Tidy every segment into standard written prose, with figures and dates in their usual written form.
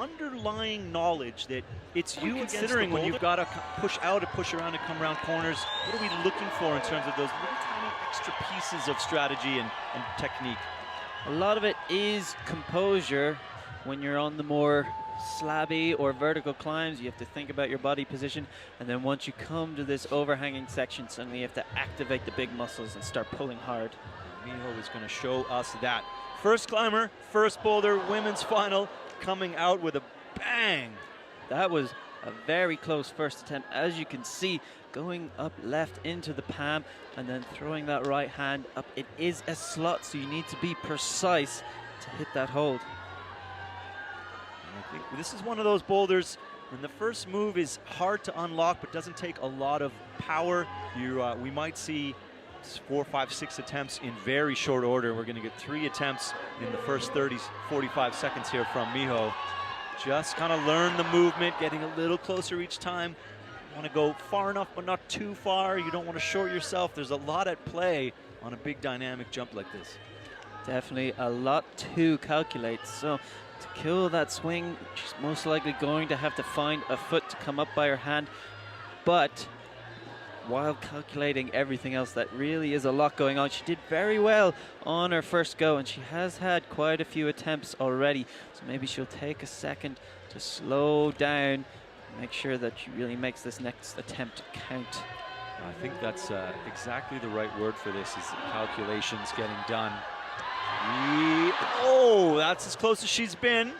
underlying knowledge that it's you considering when you've got to push out and push around and come around corners. What are we looking for in terms of those little tiny extra pieces of strategy and technique? A lot of it is composure. When you're on the more slabby or vertical climbs, you have to think about your body position, and then once you come to this overhanging section, suddenly you have to activate the big muscles and start pulling hard. Miho is going to show us that. First climber, first boulder, women's final, coming out with a bang. That was a very close first attempt, as you can see, going up left into the palm and then throwing that right hand up. It is a slot, so you need to be precise to hit that hold. I think this is one of those boulders when the first move is hard to unlock but doesn't take a lot of power. We might see 4, 5, 6 attempts in very short order. We're going to get 3 attempts in the first 45 seconds here from Miho. Just kind of learn the movement, getting a little closer each time. You want to go far enough but not too far. You don't want to short yourself. There's a lot at play on a big dynamic jump like this. Definitely a lot to calculate. So to kill that swing, she's most likely going to have to find a foot to come up by her hand. But while calculating everything else, that really is a lot going on. She did very well on her first go, and she has had quite a few attempts already. So maybe she'll take a second to slow down, make sure that she really makes this next attempt count. I think that's exactly the right word for this, is calculations getting done. Oh, that's as close as she's been.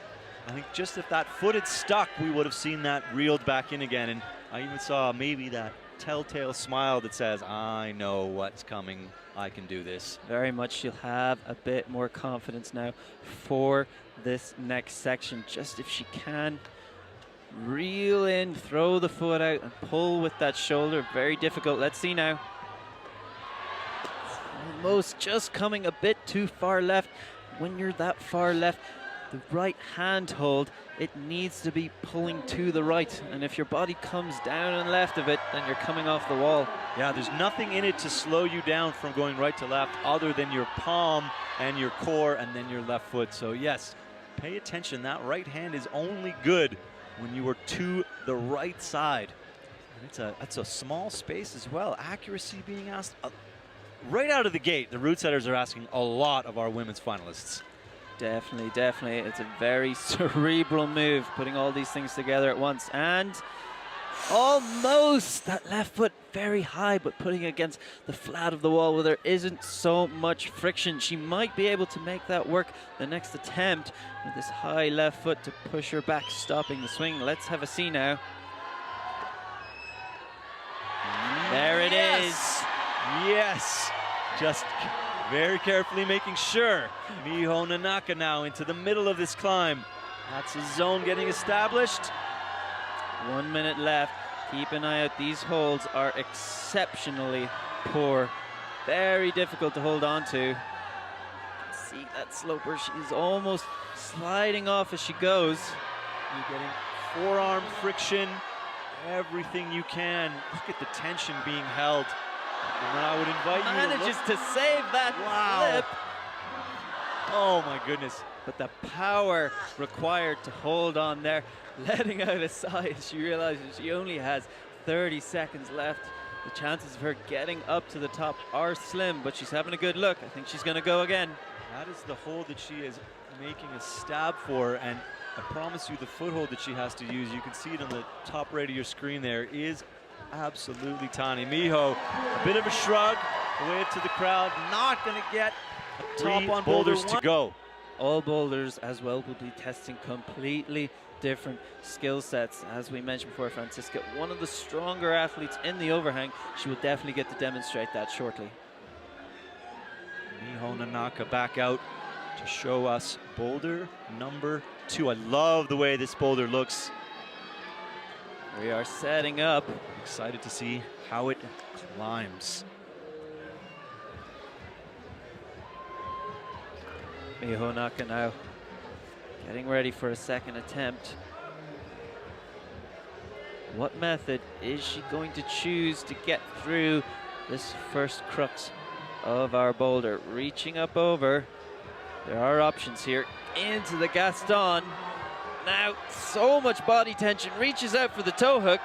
I think just if that foot had stuck, we would have seen that reeled back in again. And I even saw maybe that telltale smile that says, I know what's coming, I can do this. Very much. She'll have a bit more confidence now for this next section. Just if she can reel in, throw the foot out and pull with that shoulder. Very difficult. Let's see now. Almost just coming a bit too far left. When you're that far left, the right hand hold, it needs to be pulling to the right. And if your body comes down and left of it, then you're coming off the wall. Yeah, there's nothing in it to slow you down from going right to left other than your palm and your core and then your left foot. So yes, pay attention. That right hand is only good when you are to the right side. And it's a small space as well. Accuracy being asked. Right out of the gate, the root setters are asking a lot of our women's finalists. Definitely, definitely. It's a very cerebral move, putting all these things together at once. And almost that left foot very high, but putting against the flat of the wall where there isn't so much friction. She might be able to make that work the next attempt with this high left foot to push her back, stopping the swing. Let's have a see now. There it is. Yes, just very carefully making sure. Miho Nanaka now into the middle of this climb. That's a zone getting established. 1 minute left. Keep an eye out. These holds are exceptionally poor. Very difficult to hold on to. See that slope where she's almost sliding off as she goes. You're getting forearm friction, everything you can. Look at the tension being held. And then I would invite you manages to save that flip. Oh my goodness. But the power required to hold on there, letting out a sigh as she realizes she only has 30 seconds left. The chances of her getting up to the top are slim, but she's having a good look. I think she's going to go again. That is the hold that she is making a stab for, and I promise you the foothold that she has to use, you can see it on the top right of your screen there, is absolutely tiny. Miho, a bit of a shrug, a wave to the crowd, not going to get a top on boulders to go. All boulders as well will be testing completely different skill sets. As we mentioned before, Francisca, one of the stronger athletes in the overhang. She will definitely get to demonstrate that shortly. Miho Nanaka back out to show us boulder number 2. I love the way this boulder looks. We are setting up. Excited to see how it climbs. Miho Nanaka now getting ready for a second attempt. What method is she going to choose to get through this first crux of our boulder? Reaching up over. There are options here. Into the Gaston. now. So much body tension, reaches out for the toe hook,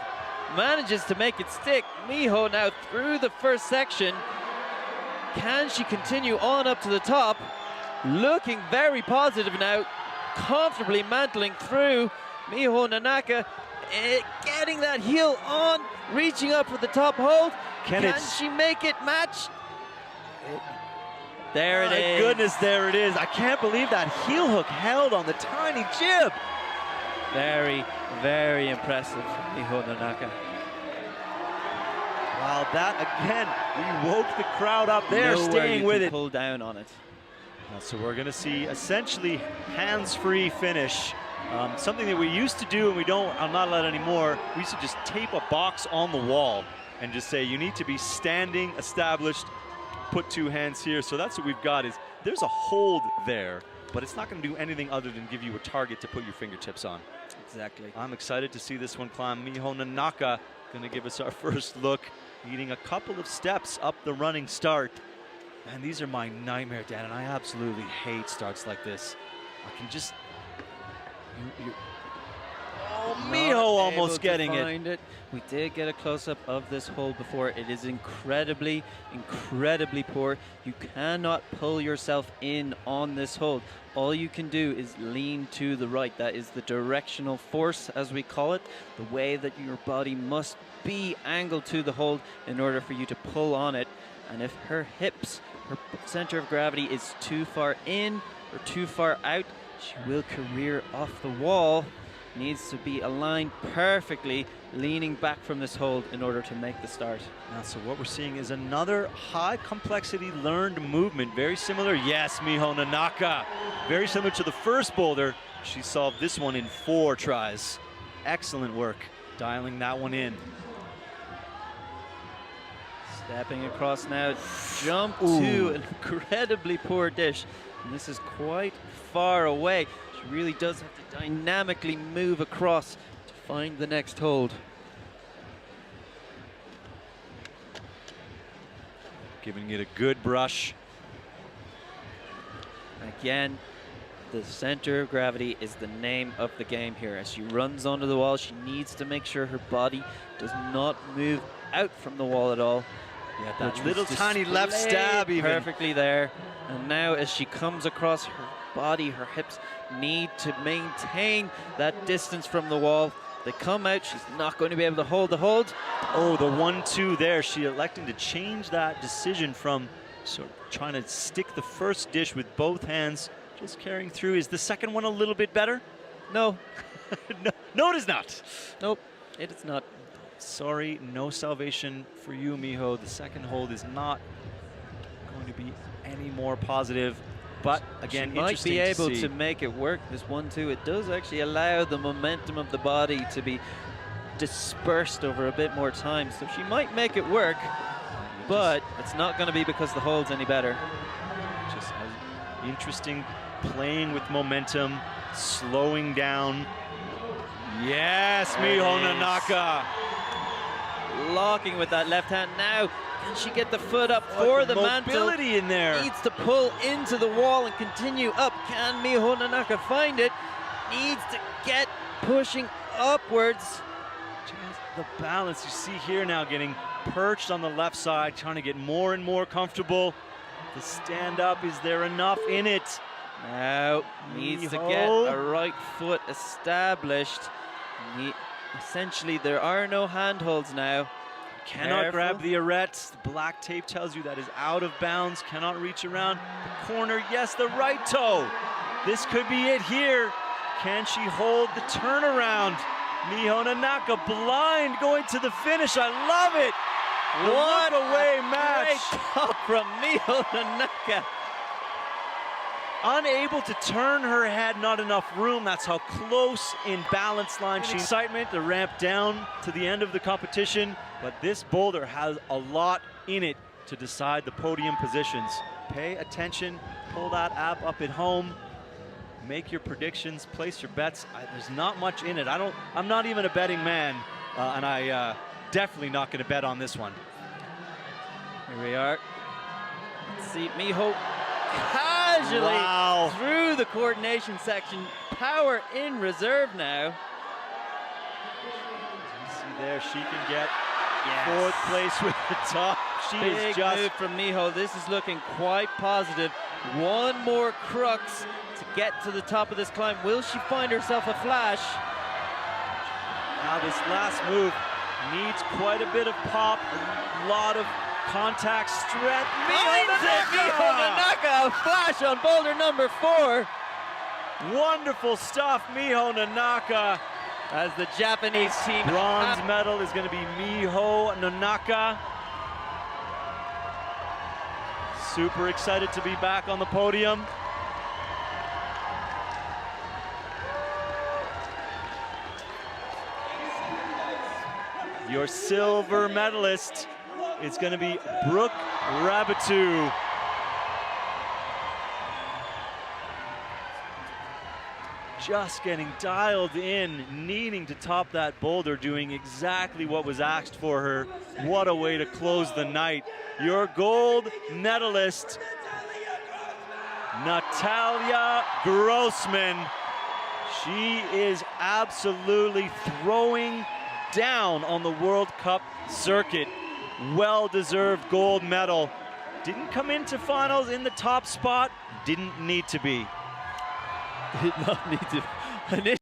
manages to make it stick. Miho now through the first section. Can she continue on up to the top? Looking very positive now, comfortably mantling through. Miho Nanaka getting that heel on, reaching up for the top hold. Can she make it match? There it is. My goodness, there it is. I can't believe that heel hook held on the tiny jib. Very, very impressive, Miho Nanaka. Wow, that again, we woke the crowd up there, staying with it. Pull down on it. So we're going to see essentially hands-free finish. Something that we used to do, and I'm not allowed anymore. We used to just tape a box on the wall and just say, you need to be standing, established, put two hands here. So that's what we've got, is there's a hold there, but it's not going to do anything other than give you a target to put your fingertips on. Exactly. I'm excited to see this one climb. Miho Nanaka going to give us our first look, needing a couple of steps up the running start. Man, these are my nightmare, Dan, and I absolutely hate starts like this. I can just... Oh, Miho almost getting it. We did get a close-up of this hold before. It is incredibly, incredibly poor. You cannot pull yourself in on this hold. All you can do is lean to the right. That is the directional force, as we call it, the way that your body must be angled to the hold in order for you to pull on it. And if her hips, her center of gravity is too far in or too far out, she will career off the wall. Needs to be aligned perfectly, leaning back from this hold in order to make the start. So what we're seeing is another high complexity learned movement, very similar. Yes, Miho Nanaka, very similar to the first boulder. She solved this one in 4 tries. Excellent work, dialing that one in. Stepping across now, jump to an incredibly poor dish. And this is quite far away. She really does have to dynamically move across to find the next hold. Giving it a good brush. Again, the center of gravity is the name of the game here. As she runs onto the wall, she needs to make sure her body does not move out from the wall at all. Yeah, that little tiny left stab even. Perfectly there. And now as she comes across, her body, her hips need to maintain that distance from the wall. They come out, she's not going to be able to hold the hold. Oh, the 1-2 there. She electing to change that decision from sort of trying to stick the first dish with both hands, just carrying through. Is the second one a little bit better? No. No, it is not. Nope, it is not. Sorry, no salvation for you, Miho. The second hold is not going to be any more positive. But again, she might be able to make it work, this 1-2. It does actually allow the momentum of the body to be dispersed over a bit more time. So she might make it work, but it's not going to be because the hold's any better. Just interesting, playing with momentum, slowing down. Yes, Miho Nanaka. Locking with that left hand now. Can she get the foot up for the mantle? Mobility in there. Needs to pull into the wall and continue up. Can Miho Nanaka find it? Needs to get pushing upwards. Just the balance you see here now, getting perched on the left side, trying to get more and more comfortable. The stand up, is there enough in it? Now needs to get a right foot established. Essentially, there are no handholds now. Cannot grab the arete. The black tape tells you that is out of bounds. Cannot reach around the corner. Yes, the right toe. This could be it here. Can she hold the turnaround? Miho Nanaka blind going to the finish. I love it. What a away match. Great top from Miho Nanaka. Unable to turn her head, not enough room. That's how close in balance line she. Excitement to ramp down to the end of the competition, but this boulder has a lot in it to decide the podium positions. Pay attention, pull that app up at home, make your predictions, place your bets. There's not much in it. I'm not even a betting man, and I definitely not going to bet on this one. Here we are. Let's see, Miho casually through the coordination section, power in reserve now. You see there, she can get fourth place with the top. She Big is just move from Miho. This is looking quite positive. One more crux to get to the top of this climb. Will she find herself a flash? now this last move needs quite a bit of pop, a lot of contact strength. Miho Nanaka, a flash on boulder number 4. Wonderful stuff, Miho Nanaka. As the Japanese team Bronze medal is going to be Miho Nanaka. Super excited to be back on the podium. Your silver medalist is going to be Brooke Rabatou. Just getting dialed in, needing to top that boulder, doing exactly what was asked for her. What a way to close the night. Your gold medalist, Natalia Grossman. She is absolutely throwing down on the World Cup circuit. Well-deserved gold medal. Didn't come into finals in the top spot, didn't need to be. Did not need to.